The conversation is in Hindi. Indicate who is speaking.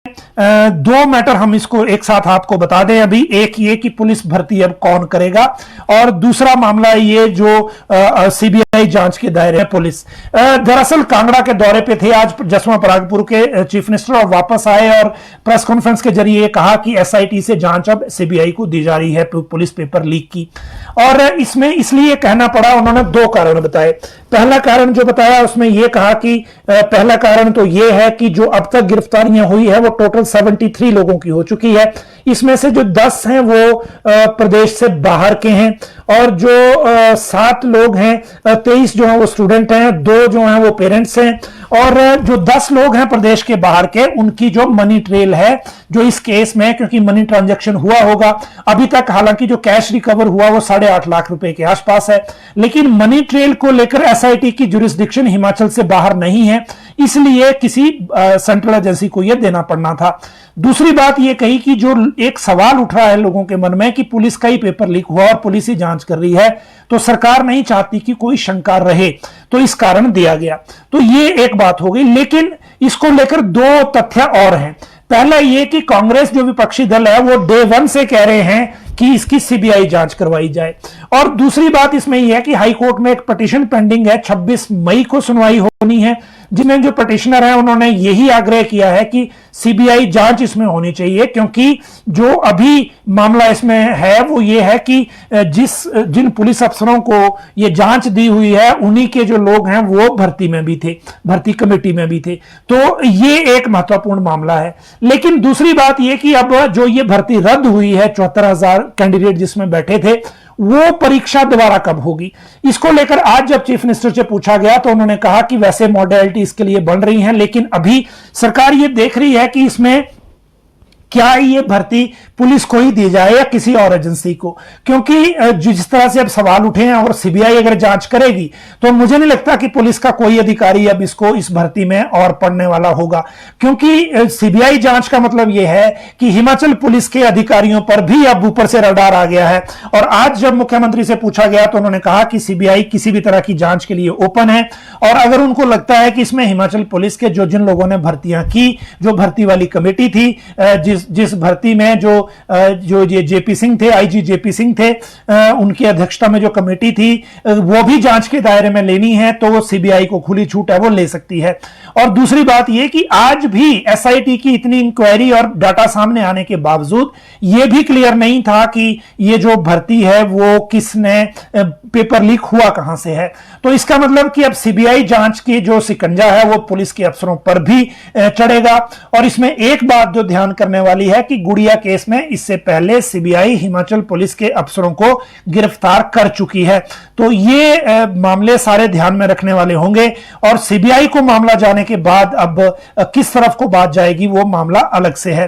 Speaker 1: दो मैटर हम इसको एक साथ आपको बता दें अभी। एक ये कि पुलिस भर्ती अब कौन करेगा, और दूसरा मामला ये जो सीबीआई जांच के दायरे में पुलिस। दरअसल कांगड़ा के दौरे पे थे आज जसवां परागपुर के चीफ मिनिस्टर, और वापस आए और प्रेस कॉन्फ्रेंस के जरिए कहा कि एसआईटी से जांच अब सीबीआई को दी जा रही है पुलिस पेपर लीक की। और इसमें इसलिए कहना पड़ा, उन्होंने दो कारण बताए। पहला कारण जो बताया उसमें यह कहा कि पहला कारण तो यह है कि जो अब तक गिरफ्तारियां हुई है वो टोटल 73 लोगों की हो चुकी है। इसमें से जो 10 हैं वो प्रदेश से बाहर के हैं, और जो 7 लोग हैं, 23 जो हैं वो स्टूडेंट हैं, 2 जो हैं वो पेरेंट्स हैं, और जो 10 लोग हैं प्रदेश के बाहर के, उनकी जो मनी ट्रेल है जो इस केस में, क्योंकि मनी ट्रांजैक्शन हुआ होगा अभी तक, हालांकि जो कैश रिकवर हुआ वो 8.5 लाख रुपए के आसपास है, लेकिन मनी ट्रेल को लेकर एसआईटी की जुरिस्डिक्शन हिमाचल से बाहर नहीं है, इसलिए किसी सेंट्रल एजेंसी को यह देना पड़ना था। दूसरी बात यह कही कि जो एक सवाल उठ रहा है लोगों के मन में कि पुलिस का ही पेपर लीक हुआ और पुलिस ही जांच कर रही है, तो सरकार नहीं चाहती कि कोई शंका रहे, तो इस कारण दिया गया। तो ये एक बात हो गई, लेकिन इसको लेकर 2 तथ्य और हैं। पहला यह कि कांग्रेस जो विपक्षी दल है वो डे 1 से कह रहे हैं कि इसकी सीबीआई जांच करवाई जाए, और दूसरी बात इसमें यह है कि हाई कोर्ट में एक पिटीशन पेंडिंग है, 26 मई को सुनवाई होनी है, जिनमें जो पिटिशनर है उन्होंने यही आग्रह किया है कि सीबीआई जांच इसमें होनी चाहिए, क्योंकि जो अभी मामला इसमें है वो ये है कि जिन पुलिस अफसरों को ये जांच दी हुई है उन्हीं के जो लोग हैं वो भर्ती में भी थे, भर्ती कमेटी में भी थे, तो ये एक महत्वपूर्ण मामला है। लेकिन दूसरी बात ये कि अब जो ये भर्ती रद्द हुई है, 74,000 कैंडिडेट जिसमें बैठे थे, वो परीक्षा दोबारा कब होगी, इसको लेकर आज जब चीफ मिनिस्टर से पूछा गया तो उन्होंने कहा कि वैसे मॉडलिटी इसके लिए बन रही हैं, लेकिन अभी सरकार ये देख रही है कि इसमें क्या ये भर्ती पुलिस को ही दी जाए या किसी और एजेंसी को, क्योंकि जिस तरह से अब सवाल उठे हैं और सीबीआई अगर जांच करेगी तो मुझे नहीं लगता कि पुलिस का कोई अधिकारी अब इसको इस भर्ती में और पढ़ने वाला होगा, क्योंकि सीबीआई जांच का मतलब यह है कि हिमाचल पुलिस के अधिकारियों पर भी अब ऊपर से रडार आ गया है। और आज जब मुख्यमंत्री से पूछा गया तो उन्होंने कहा कि सीबीआई किसी भी तरह की जांच के लिए ओपन है, और अगर उनको लगता है कि इसमें हिमाचल पुलिस के जिन लोगों ने भर्तियां की, जो भर्ती वाली कमेटी थी, जिस भर्ती में जो ये जेपी सिंह थे, आईजी जेपी सिंह थे, उनकी अध्यक्षता में जो कमेटी थी वो भी जांच के दायरे में लेनी है, तो वो सीबीआई को खुली छूट है, वो ले सकती है। और दूसरी बात ये कि आज भी एसआईटी की इतनी इंक्वायरी और डाटा सामने आने के बावजूद ये भी क्लियर नहीं था कि ये जो भर्ती है वो किसने, पेपर लीक हुआ कहां से है। तो इसका मतलब कि अब सीबीआई जांच की जो सिकंजा है वो पुलिस के अफसरों पर भी चढ़ेगा। और इसमें एक बात जो ध्यान करने वाली है कि गुड़िया केस में इससे पहले सीबीआई हिमाचल पुलिस के अफसरों को गिरफ्तार कर चुकी है, तो ये मामले सारे ध्यान में रखने वाले होंगे। और सीबीआई को मामला जाने के बाद अब किस तरफ को बात जाएगी वो मामला अलग से है।